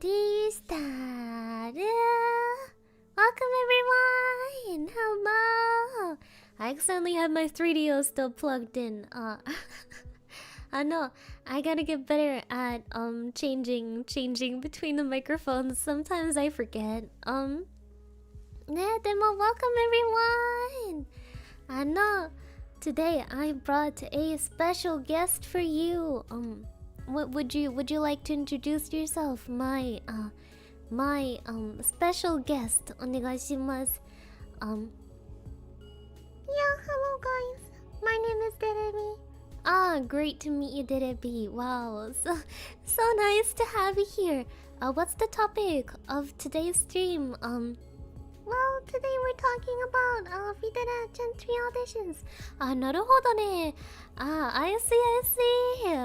Already started. Welcome everyone. Hello. I accidentally had my 3DO still plugged in. I know. I gotta get better at changing between the microphones. Sometimes I forget. Yeah, demo. Welcome everyone. I know. Today I brought a special guest for you. What would you like to introduce yourself? My special guest. Onegaishimasu. Yeah, hello guys. My name is Viridevils. Great to meet you, Viridevils. Wow, so nice to have you here. What's the topic of today's stream? Well, today we're talking about V-Dere Gen 3 auditions. Naruhodo ne. I see.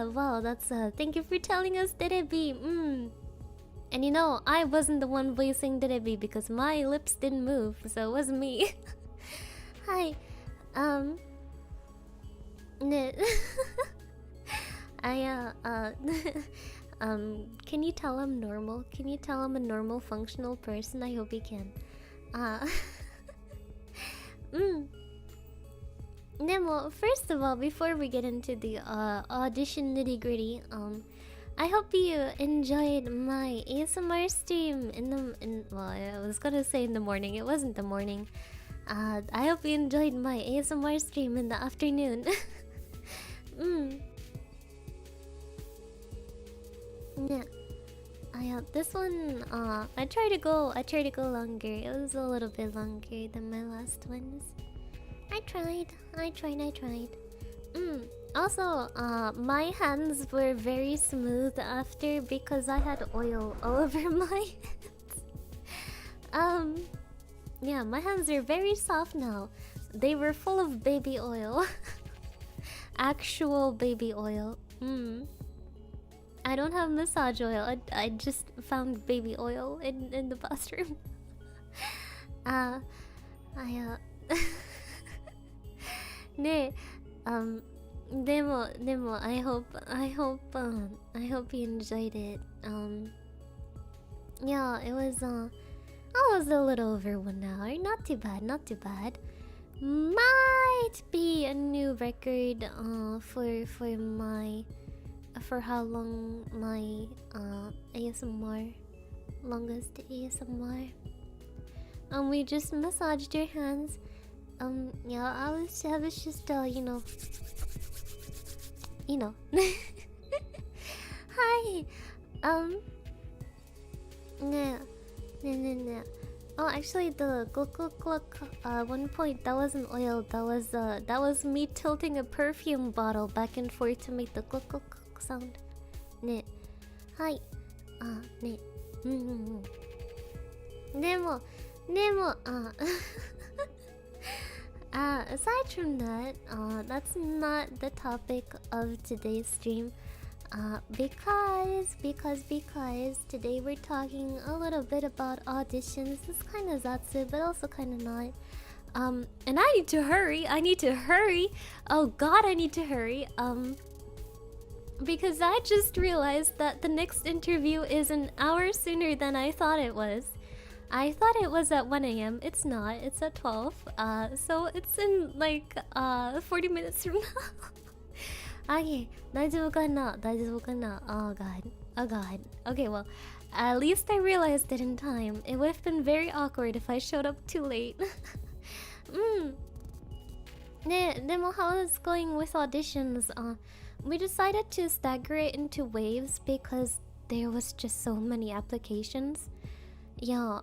Wow, that's thank you for telling us, Viridevils. And you know, I wasn't the one voicing Viridevils because my lips didn't move, so it wasn't me. Hi. Can you tell I'm normal? Can you tell I'm a normal functional person? I hope you can. Nemo, first of all, before we get into the audition nitty-gritty, I hope you enjoyed my ASMR stream well, I was gonna say in the morning, it wasn't the morning. I hope you enjoyed my ASMR stream in the afternoon. Yeah. This one, I tried to go longer. It was a little bit longer than my last ones. I tried. Also, my hands were very smooth after because I had oil all over my hands. Yeah, my hands are very soft now. They were full of baby oil. Actual baby oil. I don't have massage oil. I just found baby oil in the bathroom. Demo, I hope you enjoyed it. Yeah, it was I was a little over 1 hour. Not too bad. Might be a new record for how long my ASMR, longest ASMR. We just massaged your hands. Yeah, I was just you know. Hi. No. Oh, actually, the gluck 1 point, that wasn't oil. That was me tilting a perfume bottle back and forth to make the gluck sound. Ne. Hi. Ne. Nemo. Aside from that, that's not the topic of today's stream. Because today we're talking a little bit about auditions. It's kind of zatsu, but also kind of not. And I need to hurry. Oh God, I need to hurry. Because I just realized that the next interview is an hour sooner than I thought it was. I thought it was at 1 AM. It's not. It's at 12. So it's in like 40 minutes from now. Okay, 大丈夫かな? Oh god. Okay, well, at least I realized it in time. It would have been very awkward if I showed up too late. Demo, how is going with auditions? We decided to stagger it into waves because there was just so many applications. Yeah,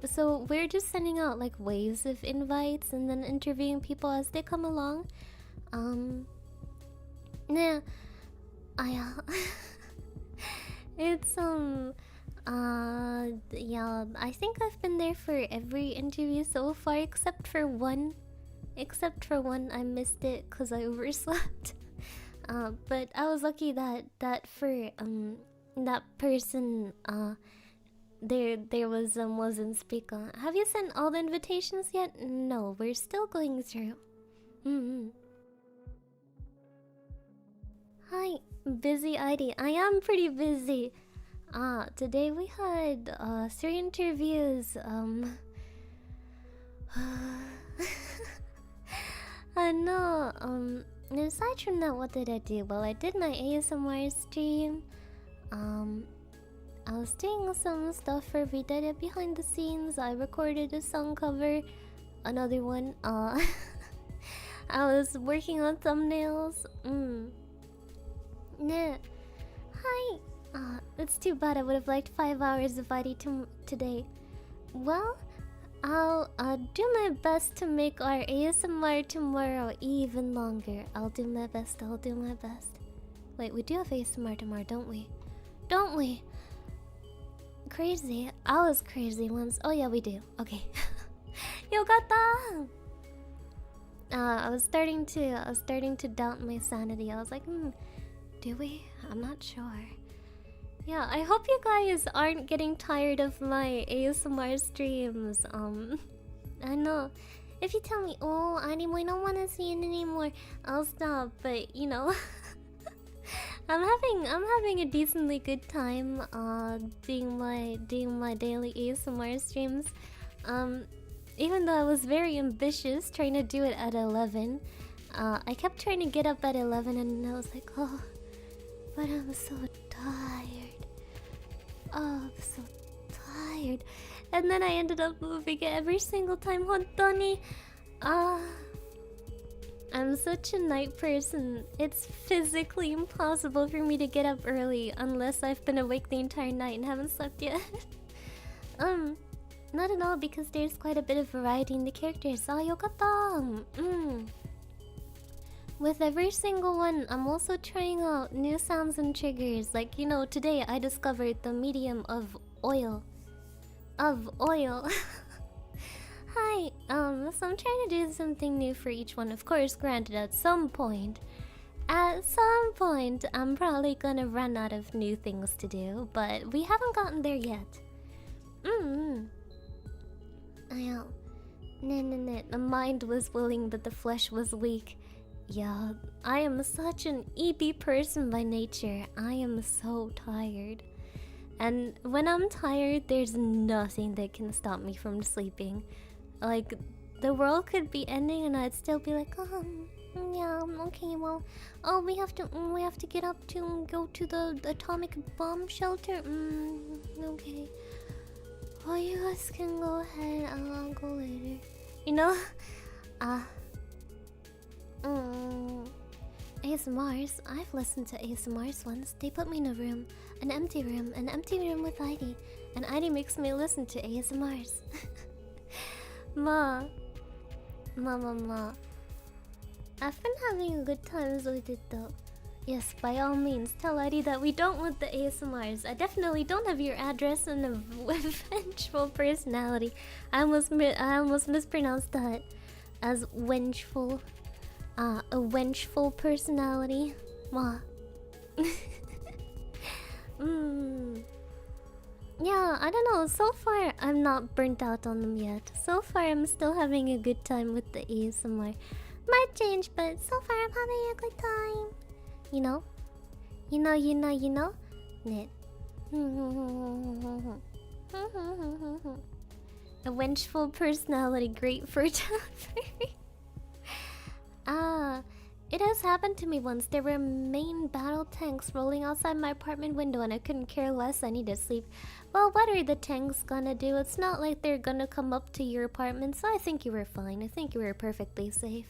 so we're just sending out like waves of invites and then interviewing people as they come along. Yeah, it's yeah, I think I've been there for every interview so far except for one. I missed it because I overslept. But I was lucky that for that person there wasn't speaker. Have you sent all the invitations yet? No, we're still going through. Hi, busy ID. I am pretty busy. Today we had 3 interviews. I know. Aside from that, what did I do? Well, I did my ASMR stream. I was doing some stuff for V-Dere behind the scenes. I recorded a song cover, another one. I was working on thumbnails. Nah. Hi. It's too bad. I would have liked 5 hours of ID today. Well, I'll do my best to make our ASMR tomorrow even longer. I'll do my best. I'll do my best. Wait, we do have ASMR tomorrow, don't we? Don't we? Crazy. I was crazy once. Oh yeah, we do. Okay. Yokata! I was starting to doubt my sanity. I was like, do we? I'm not sure. Yeah, I hope you guys aren't getting tired of my ASMR streams. I know. If you tell me, oh, anime, I don't want to see it anymore, I'll stop. But you know, I'm having a decently good time. Doing my daily ASMR streams. Even though I was very ambitious, trying to do it at 11. I kept trying to get up at 11, and I was like, oh, but I'm so tired. Oh, I'm so tired. And then I ended up moving it every single time. Hontoni. I'm such a night person. It's physically impossible for me to get up early unless I've been awake the entire night and haven't slept yet. Not at all, because there's quite a bit of variety in the characters. Yokata! With every single one, I'm also trying out new sounds and triggers. Like, you know, today I discovered the medium of oil. Hi! So I'm trying to do something new for each one. Of course, granted, at some point, I'm probably gonna run out of new things to do. But we haven't gotten there yet. The mind was willing, but the flesh was weak. Yeah, I am such an EP person by nature. I am so tired. And when I'm tired, there's nothing that can stop me from sleeping. Like, the world could be ending and I'd still be like, yeah, okay, well, oh, we have to get up to go to the atomic bomb shelter. Okay. Oh, you guys can go ahead. I'll go later. You know? ASMRs. I've listened to ASMRs once. They put me in a room. An empty room with ID. And ID makes me listen to ASMRs. Ma. I've been having good times with it though. Yes, by all means, tell ID that we don't want the ASMRs. I definitely don't have your address and a vengeful personality. I almost mispronounced that as wenchful. A wenchful personality. Ma. Yeah, I don't know. So far, I'm not burnt out on them yet. So far, I'm still having a good time with the ASMR. Might change, but so far, I'm having a good time. You know? You know? Knit. A vengeful personality, great for Jeffrey. It has happened to me once. There were main battle tanks rolling outside my apartment window and I couldn't care less. I need to sleep. Well, what are the tanks gonna do? It's not like they're gonna come up to your apartment, so I think you were fine. I think you were perfectly safe.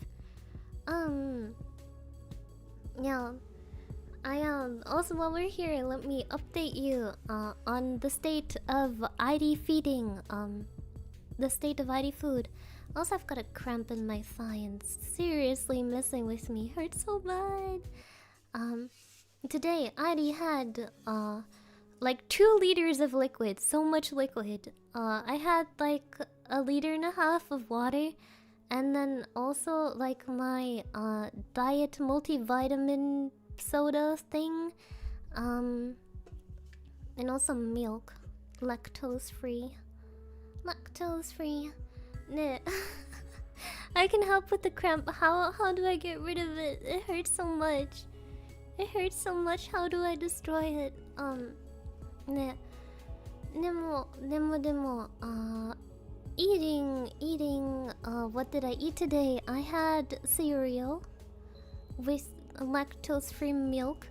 Yeah. Also, while we're here, let me update you on the state of ID feeding. The state of ID food. Also, I've got a cramp in my thigh and seriously messing with me. Hurts so bad. Today ID had like 2 liters of liquid. So much liquid. I had like 1.5 liters of water, and then also like my diet multivitamin soda thing, and also milk, lactose free. Nah. I can help with the cramp. How do I get rid of it? It hurts so much. How do I destroy it? ね、でも、eating, what did I eat today? I had cereal with lactose-free milk.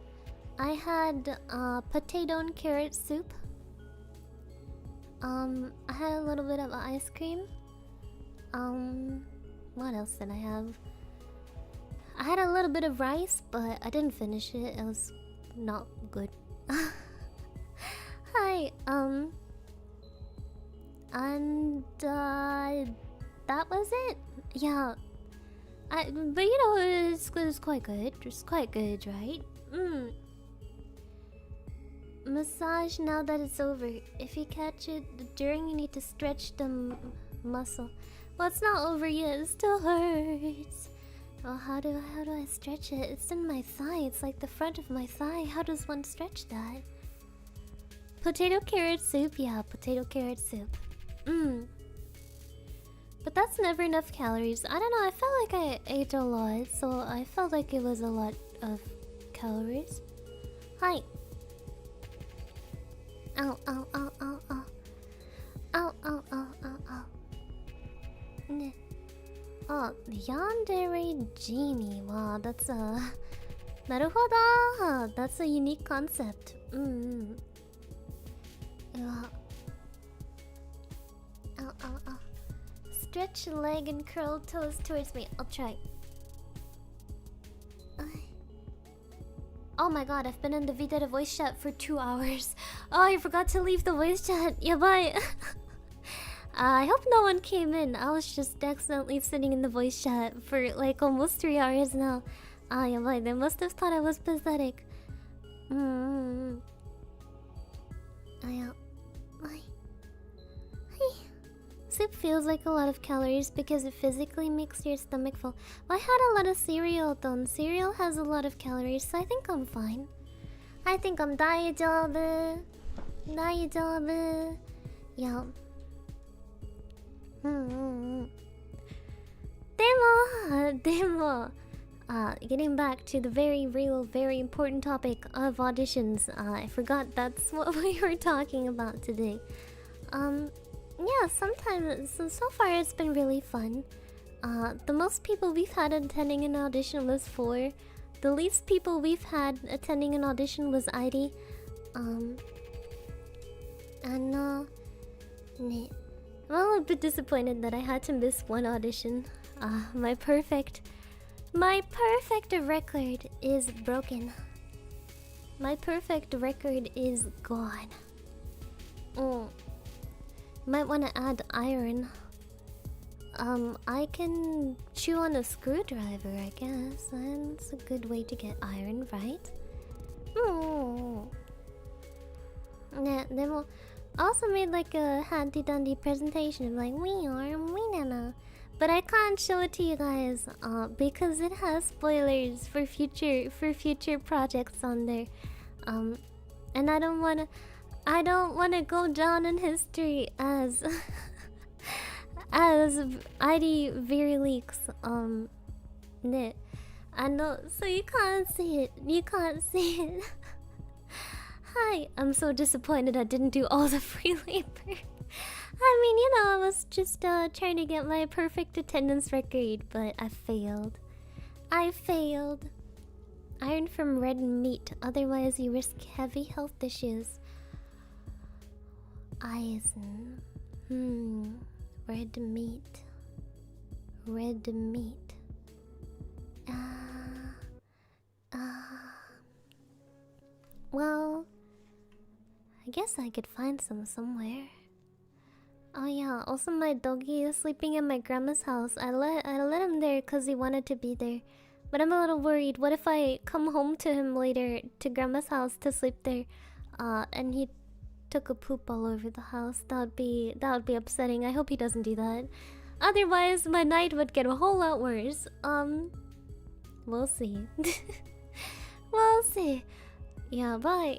I had potato and carrot soup. I had a little bit of ice cream. What else did I have? I had a little bit of rice, but I didn't finish it. It was not good. Hi, and that was it. Yeah, but you know, it's quite good. It's quite good, right? Massage now that it's over. If you catch it during, you need to stretch the muscle. Well, it's not over yet. It still hurts. Well, how do I stretch it? It's in my thigh. It's like the front of my thigh. How does one stretch that? Potato carrot soup. Yeah, potato carrot soup. But that's never enough calories. I don't know. I felt like I ate a lot, so I felt like it was a lot of calories. Hi. Ow, ow, ow, ow, ow. Ow, ow, ow, ow, ow. Ne. Oh, yandere genie. Wow, that's a... Naruhodo! That's a unique concept. Ow, ow, ow. Stretch leg and curl toes towards me. I'll try. Oh my god, I've been in the V-Dere voice chat for 2 hours. Oh, I forgot to leave the voice chat. Yeah, bye. I hope no one came in. I was just accidentally sitting in the voice chat for like almost 3 hours now. Yeah, bye. They must have thought I was pathetic. Yeah. Bye. Hi. Soup feels like a lot of calories because it physically makes your stomach full. Well, I had a lot of cereal though, and cereal has a lot of calories, so I think I'm fine. I think I'm daijoubu. Yeah. Demo. Getting back to the very real, very important topic of auditions. I forgot that's what we were talking about today. Yeah, sometimes, so far it's been really fun. The most people we've had attending an audition was 4. The least people we've had attending an audition was Airi. I'm a little bit disappointed that I had to miss one audition. My perfect record is broken. My perfect record is gone. Might want to add iron. I can chew on a screwdriver, I guess. That's a good way to get iron, right? Yeah, then I also made like a handy dandy presentation of like we nana. But I can't show it to you guys because it has spoilers for future projects on there. And I don't wanna go down in history as as ID Viridevils. I know, so you can't see it. You can't see it. Hi, I'm so disappointed I didn't do all the free labor. I mean, you know, I was just trying to get my perfect attendance record, but I failed. Iron from red meat, otherwise you risk heavy health issues. Eisen. Red meat. Well, I guess I could find some somewhere. Oh yeah, also my doggy is sleeping at my grandma's house. I let him there because he wanted to be there. But I'm a little worried. What if I come home to him later to grandma's house to sleep there, and he took a poop all over the house? That would be upsetting. I hope he doesn't do that. Otherwise, my night would get a whole lot worse. We'll see. We'll see. Yeah, bye.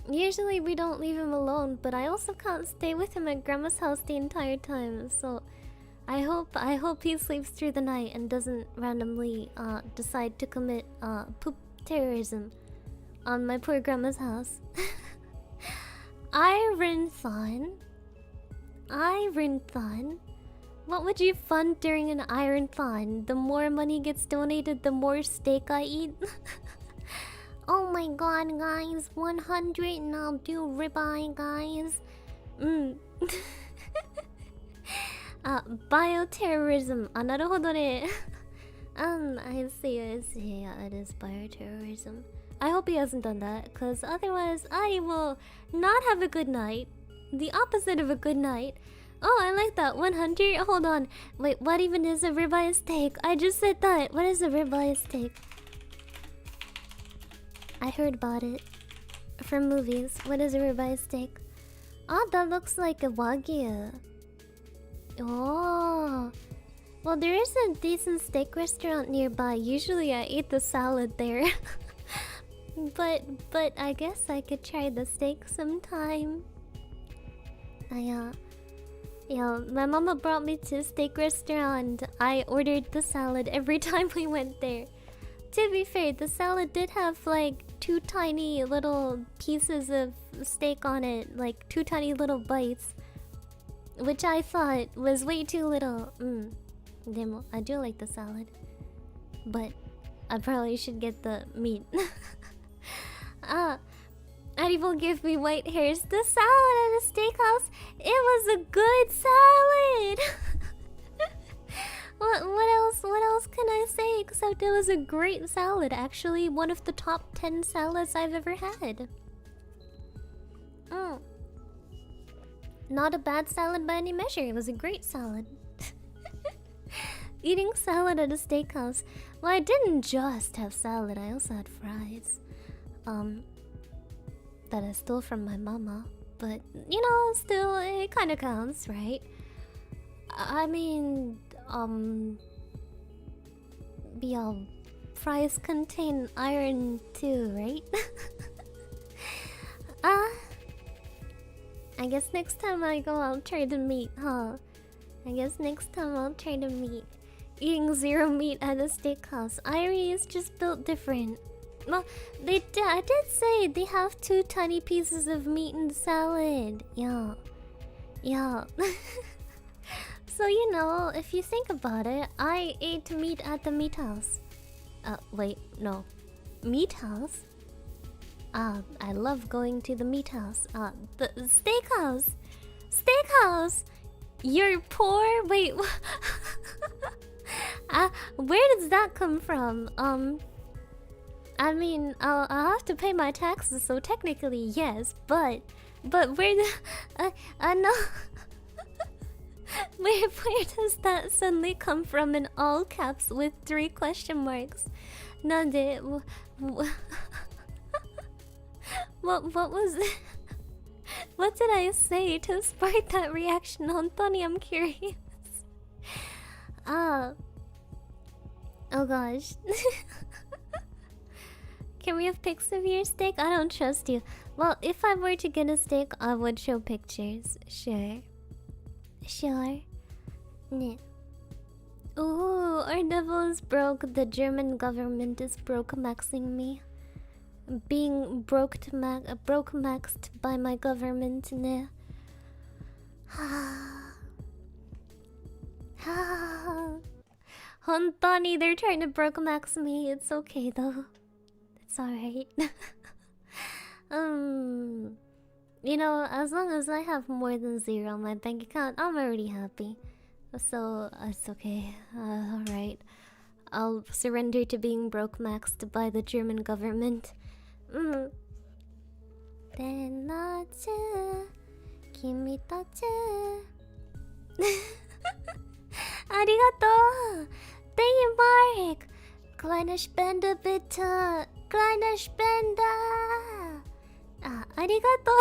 Usually we don't leave him alone, but I also can't stay with him at grandma's house the entire time, so I hope he sleeps through the night and doesn't randomly decide to commit poop terrorism. on my poor grandma's house. Iron-thon. Iron-thon. What would you fund during an iron-thon? The more money gets donated, the more steak I eat. Oh my god, guys. 100 and I'll do ribeye, guys. Bioterrorism. あ、なるほどね。I see, I see. Yeah, it is bioterrorism. I hope he hasn't done that, because otherwise I will not have a good night. The opposite of a good night. Oh, I like that. 100? Hold on. Wait, what even is a ribeye steak? I just said that. What is a ribeye steak? I heard about it from movies. What is a ribeye steak? Oh, that looks like a wagyu. Oh. Well, there is a decent steak restaurant nearby. Usually I eat the salad there. but I guess I could try the steak sometime. Yeah, my mama brought me to a steak restaurant. I ordered the salad every time we went there. To be fair, the salad did have like 2 tiny little pieces of steak on it, like 2 tiny little bites, which I thought was way too little. Demo, I do like the salad, but I probably should get the meat. Eddie will give me white hairs. The salad at a steakhouse, it was a good salad. What else can I say except it was a great salad? Actually, one of the top 10 salads I've ever had. Not a bad salad by any measure. It was a great salad. Eating salad at a steakhouse. Well, I didn't just have salad. I also had fries. That I stole from my mama. But, you know, still, it kind of counts, right? I mean, yeah, fries contain iron too, right? I guess next time I go, I'll try the meat, huh? I guess next time I'll try the meat. Eating 0 meat at a steakhouse. Irie is just built different. Well, I did say they have 2 tiny pieces of meat in the salad. Yeah. So, you know, if you think about it, I ate meat at the meat house. Wait, no. Meat house? I love going to the meat house. The steakhouse! Steakhouse! You're poor? Wait, where does that come from? I mean, I'll have to pay my taxes, so technically, yes, but where the... no... where does that suddenly come from in all caps with 3 question marks? Nande... What was it? What did I say to spark that reaction? Hontoni, I'm curious. Oh gosh. Can we have pics of your steak? I don't trust you. Well, if I were to get a steak, I would show pictures. Sure. Ne. Ooh, our devil is broke. The German government is broke maxing me. Being broke maxed by my government. Ne. Hontoni, they're trying to broke max me. It's okay though. It's alright. You know, as long as I have more than 0 on my bank account, I'm already happy. So, it's okay. Alright. I'll surrender to being broke maxed by the German government. Arigato! Thank you, Mark! Kleiner Spender bitte! Kleiner Spender! Arigato!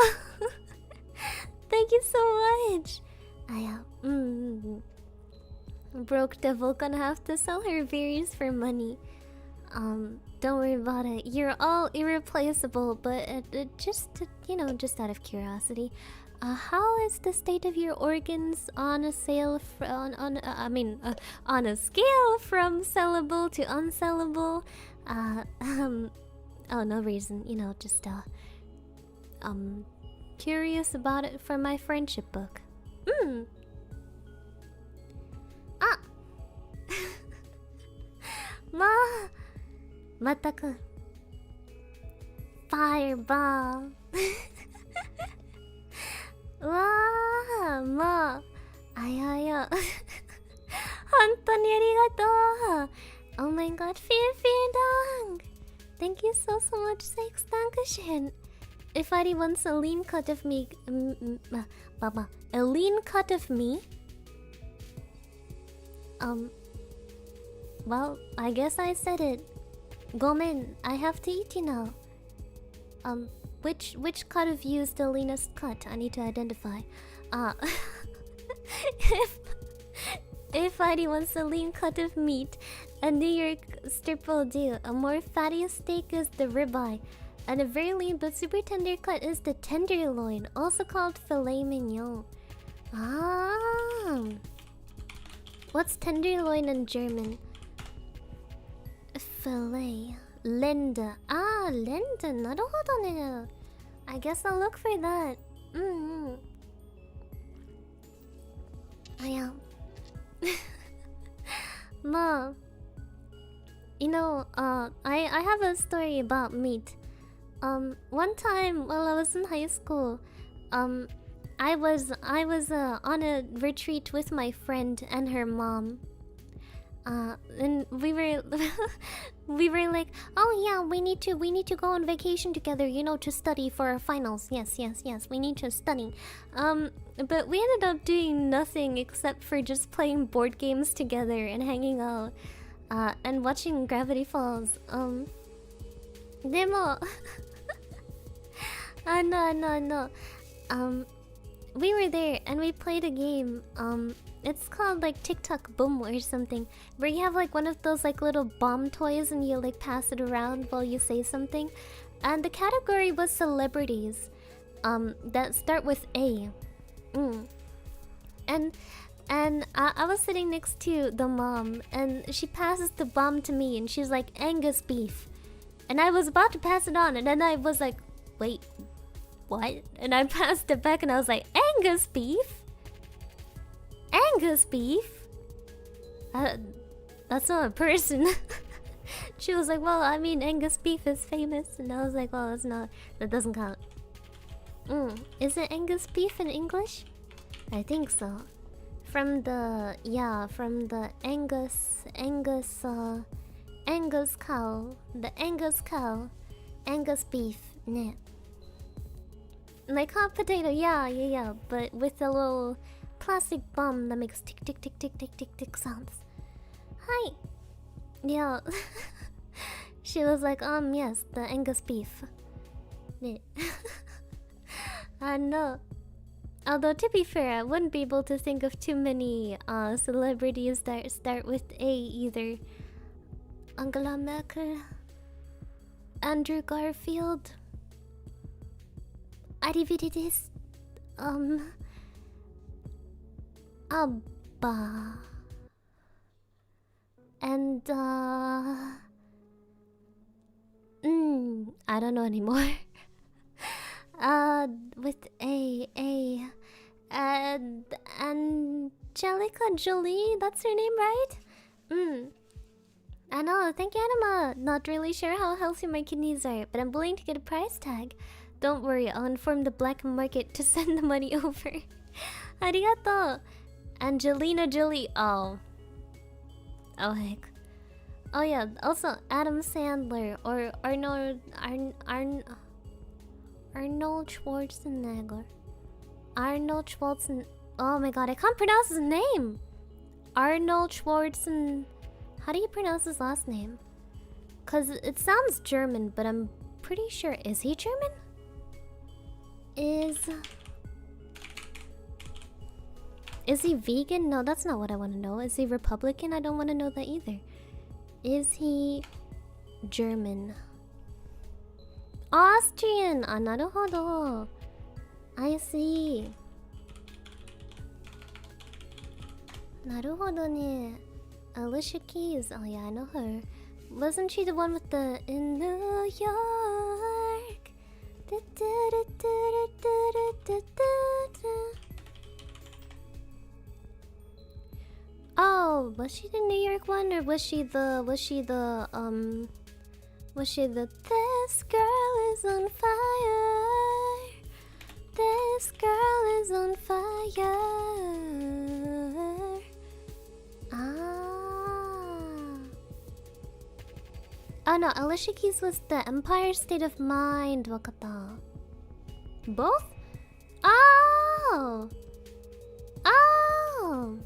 Thank you so much! Broke devil gonna have to sell her berries for money. Don't worry about it. You're all irreplaceable, but just, you know, just out of curiosity. How is the state of your organs on a scale on a scale from sellable to unsellable? Oh, no reason. You know, just curious about it from my friendship book. Ah. まあ、まったく。Fireball. うわあ、もう、あやや。本当にありがとう。Oh my god, vielen Dank. Thank you so much, Six. Dankeschön. If Adi wants a lean cut of me, a lean cut of me. Well, I guess I said it. Gomen, I have to eat you now. Which cut of you is the leanest cut? I need to identify. If Adi wants a lean cut of meat, a New York strip will do. A more fatty steak is the ribeye. And a very lean but super tender cut is the tenderloin, also called filet mignon. Ah. What's tenderloin in German? Filet. Lende. Ah, Lende. なるほどね. I guess I'll look for that. I am. Ma. You know, I have a story about meat. One time while I was in high school, I was on a retreat with my friend and her mom. And we were like, oh yeah, we need to go on vacation together, you know, to study for our finals. Yes, we need to study. But we ended up doing nothing except for just playing board games together and hanging out, and watching Gravity Falls. Demo. No. We were there and we played a game. It's called like TikTok Boom or something, where you have like one of those like little bomb toys and you like pass it around while you say something. And the category was celebrities, that start with A. And I was sitting next to the mom, and she passes the bomb to me, and she's like, Angus beef. And I was about to pass it on, and then I was like, wait, what? And I passed it back, and I was like, Angus beef? Angus beef? That's not a person. She was like, well, I mean, Angus beef is famous. And I was like, well, it's not. That doesn't count. Is it Angus beef in English? I think so. From the Angus cow. The Angus cow. Angus beef. Nah. Like hot potato, yeah. But with a little plastic bomb that makes tick tick tick tick tick tick tick sounds. Hi. Yeah. She was like, yes, the Angus beef. Yeah. I know. Although to be fair, I wouldn't be able to think of too many celebrities that start with A either. Angela Merkel, Andrew Garfield, Viridevils, Abba, and I don't know anymore. With A, and Angelica Jolie, that's her name, right? I know, thank you, Anima. Not really sure how healthy my kidneys are, but I'm willing to get a price tag. Don't worry, I'll inform the black market to send the money over. Arigato. Angelina Jolie. Oh heck. Oh yeah, also Adam Sandler or Arnold Schwarzenegger. Arnold Schwarzenegger. Oh my god, I can't pronounce his name. Arnold Schwarzen. How do you pronounce his last name? Cause it sounds German, but I'm pretty sure. Is he German? Is he vegan? No, that's not what I want to know. Is he Republican? I don't want to know that either. Is he German? Austrian! Ah, naruhodo. I see. Naruhodo ne. Alicia Keys. Oh yeah, I know her. Wasn't she the one with the in New York? Oh, was she the New York one, or was she the this girl is on fire? This girl is on fire. Oh no, Alicia Keys was the Empire State of Mind. Wakata. Both? Oh! Oh!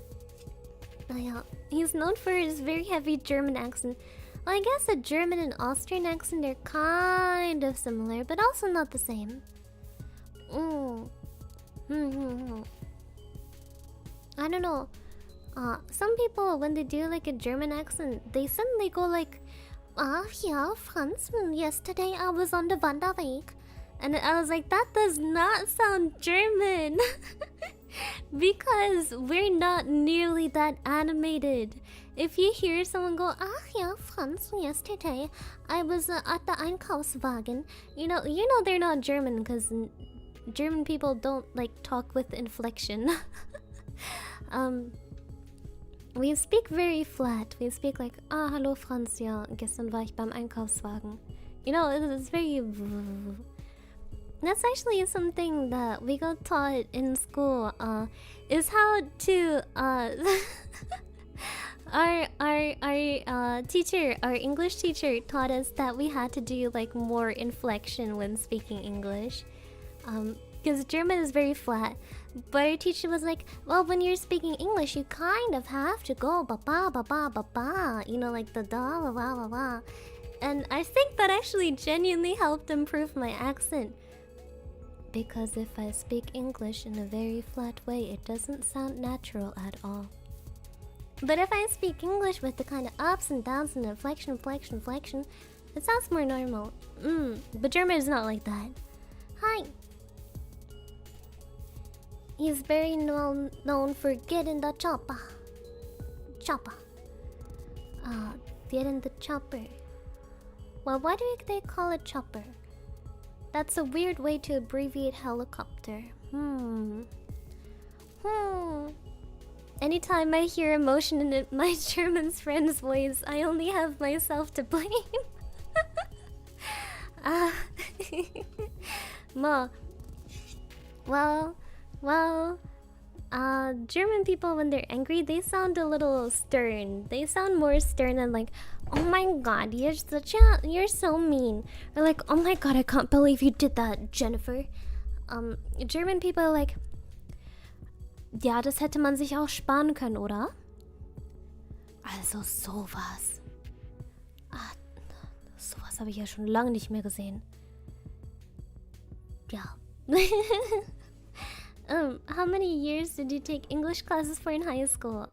Oh yeah. He's known for his very heavy German accent. Well, I guess a German and Austrian accent are kind of similar, but also not the same. I don't know. Some people, when they do like a German accent, they suddenly go like, yeah, Franz, yesterday I was on the Wanderweg. And I was like, that does not sound German. Because we're not nearly that animated. If you hear someone go, yeah, Franz, yesterday I was at the Einkaufswagen, you know they're not German, because German people don't like talk with inflection. We speak very flat. We speak like, hallo Franz, ja, gestern war ich beim Einkaufswagen. You know, it's very... That's actually something that we got taught in school, is how to, our teacher, our English teacher taught us that we had to do like more inflection when speaking English. Because German is very flat. But our teacher was like, well, when you're speaking English, you kind of have to go ba-ba, ba-ba, ba-ba. You know, like the da, la, la, la, la. And I think that actually genuinely helped improve my accent. Because if I speak English in a very flat way, it doesn't sound natural at all. But if I speak English with the kind of ups and downs and inflection, it sounds more normal. But German is not like that. Hi! He's very known for getting the chopper. Getting the chopper. Well, why do they call it chopper? That's a weird way to abbreviate helicopter. Anytime I hear emotion in my German friend's voice, I only have myself to blame. German people, when they're angry, they sound a little stern. They sound more stern and like, oh my god, you're so mean. Or like, oh my god, I can't believe you did that, Jennifer. German people are like, ja, das hätte man sich auch sparen können, oder? Also sowas. Sowas habe ich ja schon lange nicht mehr gesehen. Ja. How many years did you take English classes for in high school?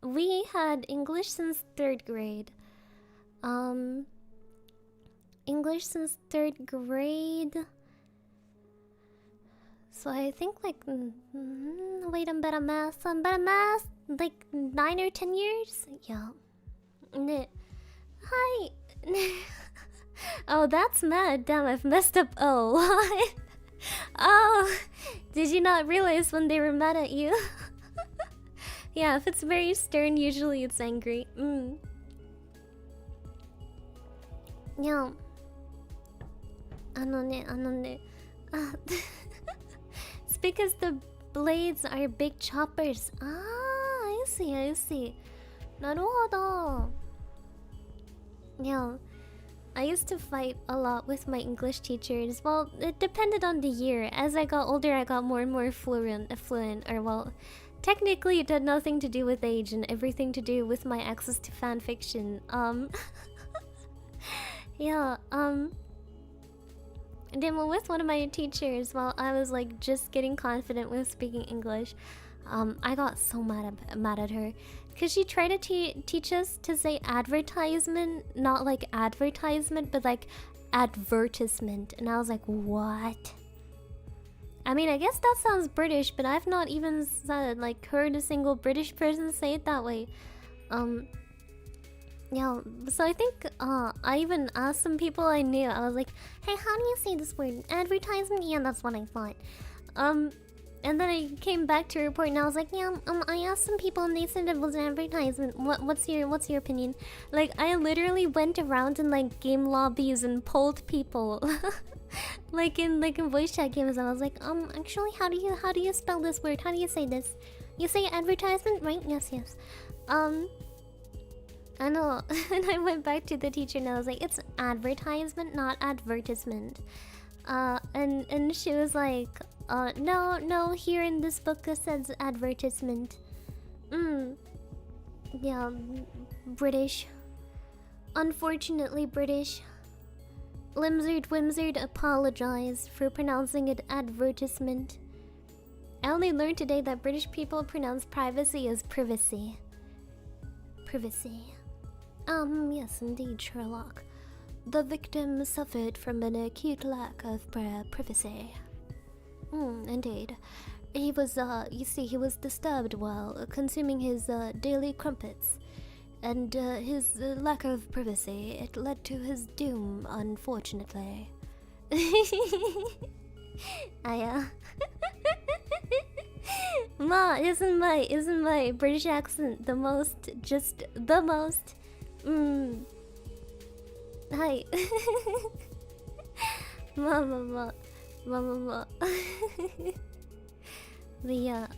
We had English since 3rd grade. English since 3rd grade. So I think like, wait, I'm better math, like 9 or 10 years? Yeah. Hi. Oh, that's mad. Damn, I've messed up. Oh, what? Oh, did you not realize when they were mad at you? Yeah, if it's very stern, usually it's angry. Yeah. It's because the blades are big choppers. I see. Naruhodo. Yeah. I used to fight a lot with my English teachers. Well, it depended on the year. As I got older, I got more and more fluent. Or well, technically it had nothing to do with age and everything to do with my access to fanfiction. Yeah, and then with one of my teachers, while I was like just getting confident with speaking English, I got so mad at her. Because she tried to teach us to say advertisement, not like advertisement, but like advertisement. And I was like, what? I mean, I guess that sounds British, but I've not even heard a single British person say it that way. Yeah, so I think I even asked some people I knew. I was like, "Hey, how do you say this word? Advertisement?" Yeah, that's what I thought. And then I came back to report, and I was like, "Yeah, I asked some people, and they said it was an advertisement. What's your opinion?" Like, I literally went around in like game lobbies and polled people, like in voice chat games. And I was like, actually, how do you spell this word? How do you say this? You say advertisement, right? Yes, yes. I know. And I went back to the teacher and I was like, it's advertisement, not advertisement. And she was like, no, here in this book it says advertisement. Yeah, British. Unfortunately British. Wimsard apologized for pronouncing it advertisement. I only learned today that British people pronounce privacy as privacy. Privacy. Yes, indeed, Sherlock. The victim suffered from an acute lack of privacy. Indeed. He was, you see, he was disturbed while consuming his daily crumpets. And his lack of privacy, it led to his doom, unfortunately. Ma, isn't my British accent the most, just the most? Hi. Ma. But yeah,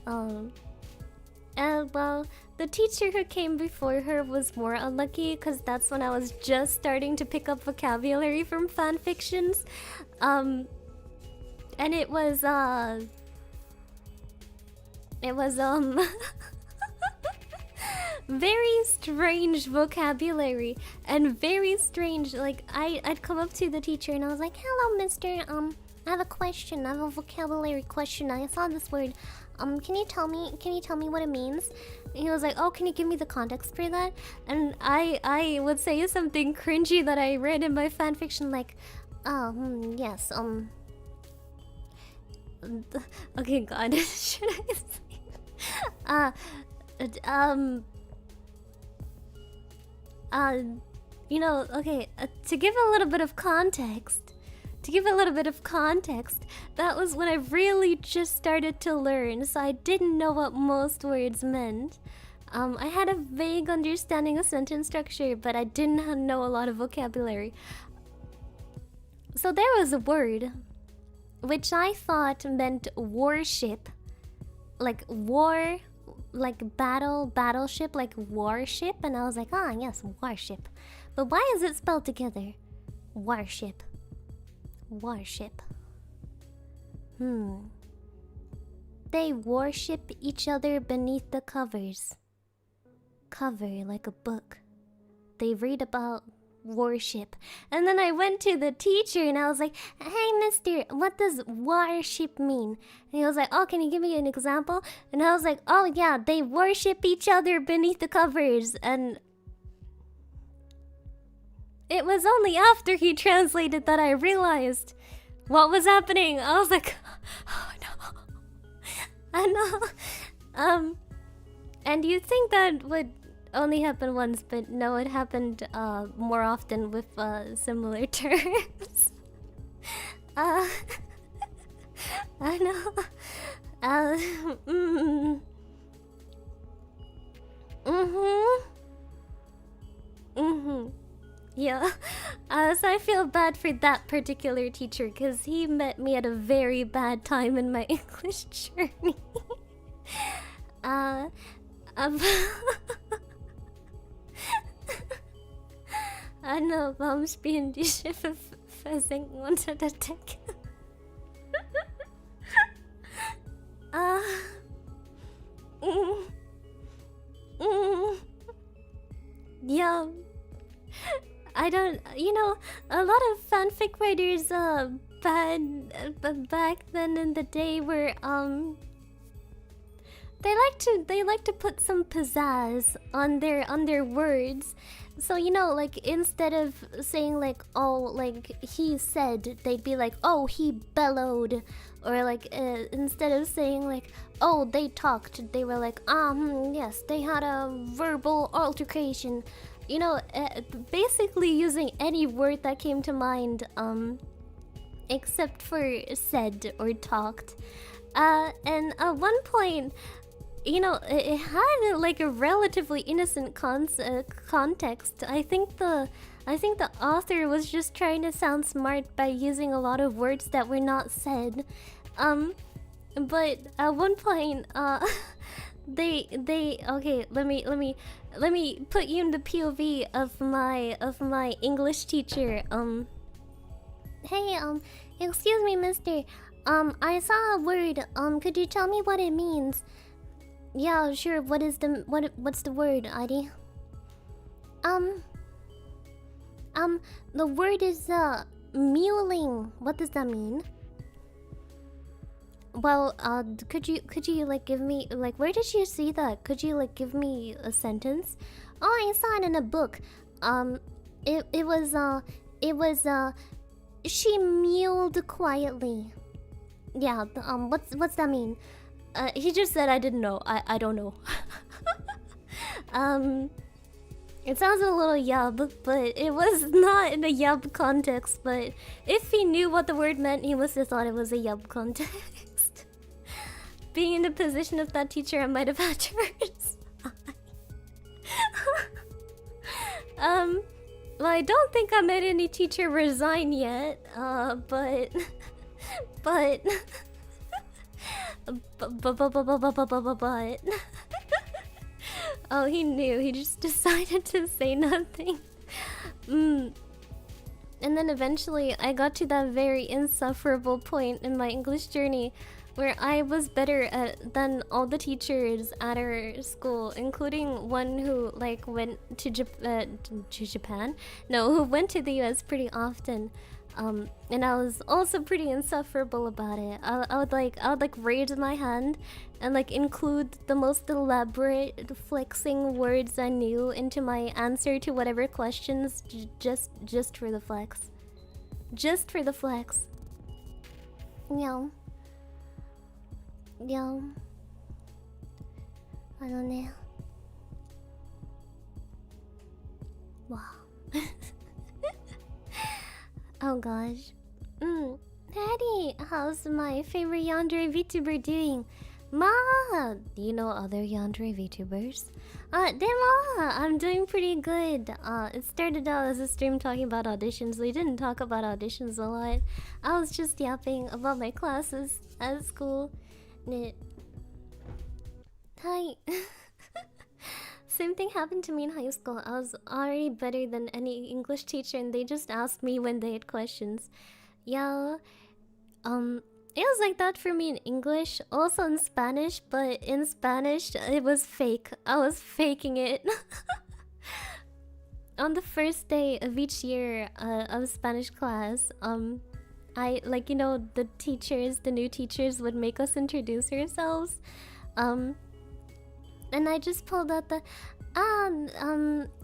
well, the teacher who came before her was more unlucky because that's when I was just starting to pick up vocabulary from fanfictions. And it was very strange vocabulary and very strange, like I'd come up to the teacher and I was like, "Hello, mister, I have a question. I have a vocabulary question. I saw this word. Can you tell me what it means?" And he was like, "Oh, can you give me the context for that?" And I would say something cringy that I read in my fanfiction, like, yes, okay, God, should I say? You know, okay, to give a little bit of context, that was when I really just started to learn, so I didn't know what most words meant. I had a vague understanding of sentence structure, but I didn't know a lot of vocabulary. So there was a word which I thought meant warship, like war, like battleship, like warship, and I was like, ah, yes, warship. But why is it spelled together? Warship. They worship each other beneath the covers. Cover, like a book. They read about worship. And then I went to the teacher and I was like, "Hey, mister, what does worship mean?" And he was like, "Oh, can you give me an example?" And I was like, "Oh yeah, they worship each other beneath the covers." And it was only after he translated that I realized what was happening. I was like, "Oh no." I know. And you'd think that would only happen once, but no, it happened more often with similar terms. I know. Yeah. So I feel bad for that particular teacher because he met me at a very bad time in my English journey. Ano, warum spielen die Schiffe versenken unter der Decke? Yeah. I don't, you know, a lot of fanfic writers back then in the day were they like to put some pizzazz on their words. So, you know, like instead of saying like, "Oh, like he said," they'd be like, "Oh, he bellowed," or like instead of saying like, "Oh, they talked," they were like, yes, they had a verbal altercation." you know, basically using any word that came to mind, except for said or talked. And at one point, you know, it had like a relatively innocent context. I think the author was just trying to sound smart by using a lot of words that were not said. But at one point, they okay. Let me put you in the POV of my English teacher. Hey, excuse me, mister. I saw a word. Could you tell me what it means? Yeah, sure. What's the word, Adi? The word is mewling. What does that mean? Well, could you like give me like where did you see that? Could you like give me a sentence? Oh, I saw it in a book. It was she mewled quietly. Yeah. What's that mean? He just said I didn't know. I don't know. It sounds a little yub, but it was not in a yub context. But if he knew what the word meant, he must have thought it was a yub context. Being in the position of that teacher, I might have had to resign. Well, I don't think I made any teacher resign yet. But oh, he knew. He just decided to say nothing. And then eventually I got to that very insufferable point in my English journey where I was better than all the teachers at our school, including one who like went to Japan? No, who went to the US pretty often. And I was also pretty insufferable about it. I would like raise my hand and like include the most elaborate flexing words I knew into my answer to whatever questions, just for the flex. Just for the flex. Yeah. Yeah. I don't know. Wow. Oh gosh. Patty, how's my favorite yandere VTuber doing? Ma, do you know other yandere VTubers? Demo, I'm doing pretty good. It started out as a stream talking about auditions. We didn't talk about auditions a lot. I was just yapping about my classes at school. Hi. Same thing happened to me in high school. I was already better than any English teacher and they just asked me when they had questions. Yeah. It was like that for me in English, also in Spanish, but in Spanish it was fake. I was faking it. On the first day of each year of Spanish class, I like, you know, the new teachers would make us introduce ourselves. And I just pulled out the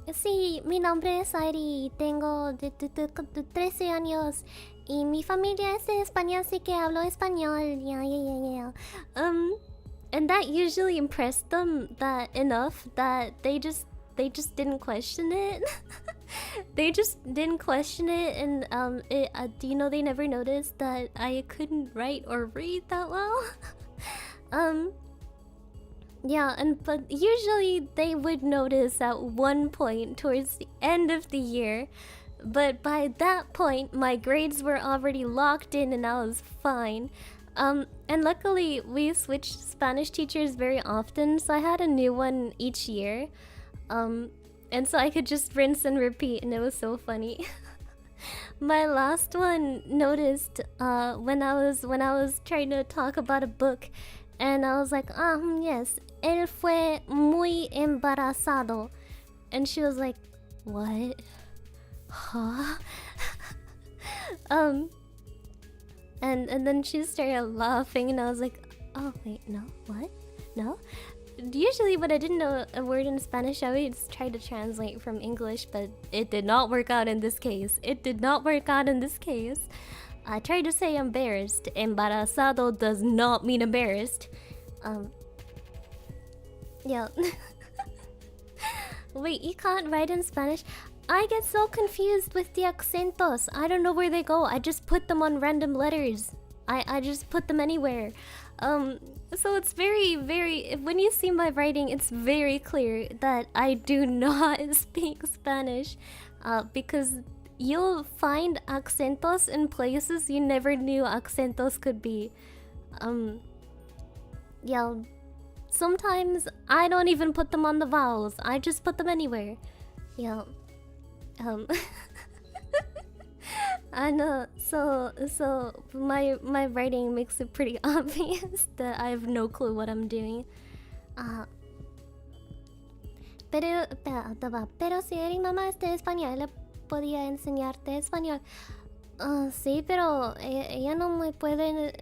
sí, mi nombre es Airi, tengo 13 años y mi familia es de España, así que hablo español. Yeah. And that usually impressed them enough that they just didn't question it. They just didn't question it, and do you know they never noticed that I couldn't write or read that well? Yeah, but usually they would notice at one point towards the end of the year. But by that point, my grades were already locked in and I was fine. And luckily, we switched Spanish teachers very often, so I had a new one each year. And so I could just rinse and repeat, and it was so funny. My last one noticed when I was trying to talk about a book, and I was like, yes, él fue muy embarazado. And she was like, what? Huh? And then she started laughing, and I was like, oh wait, no, what? No? Usually when I didn't know a word in Spanish, I would just try to translate from English, but it did not work out in this case. I tried to say embarrassed. Embarazado does not mean embarrassed. Yeah. Wait, you can't write in Spanish? I get so confused with the acentos. I don't know where they go. I just put them on random letters. I just put them anywhere. So it's very, very... When you see my writing, it's very clear that I do not speak Spanish. Because you'll find acentos in places you never knew acentos could be. Yeah. Sometimes I don't even put them on the vowels. I just put them anywhere. Yeah. I know. So my writing makes it pretty obvious that I have no clue what I'm doing. Pero si Eri mamá es de español, le podía enseñarte español. Sí, pero ella no me puede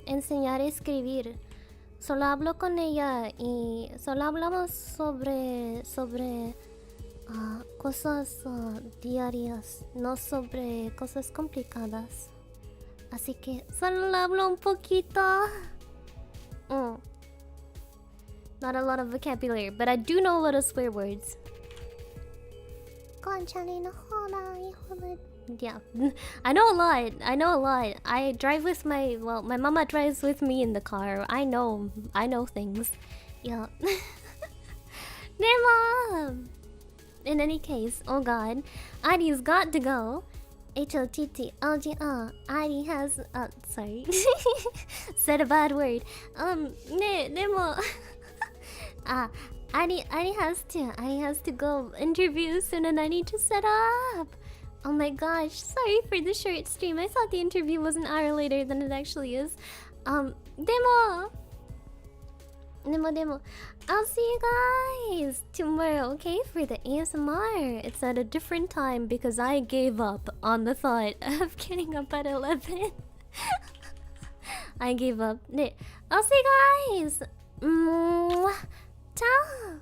enseñar a escribir. Solo hablo con ella y solo hablamos sobre cosas diarias, no sobre cosas complicadas. Así que solo hablo un poquito. Not a lot of vocabulary, but I do know a lot of swear words. Yeah, I know a lot. I drive with my mama drives with me in the car. I know things. Yeah. Nema! In any case, oh god, Adi's got to go. HOTTLGR. Adi has sorry. Said a bad word. Nemo. Adi has to go interview soon and I need to set up. Oh my gosh, sorry for the short stream. I thought the interview was an hour later than it actually is. Demo! I'll see you guys tomorrow, okay? For the ASMR. It's at a different time because I gave up on the thought of getting up at 11. I gave up. I'll see you guys! Mwah. Ciao!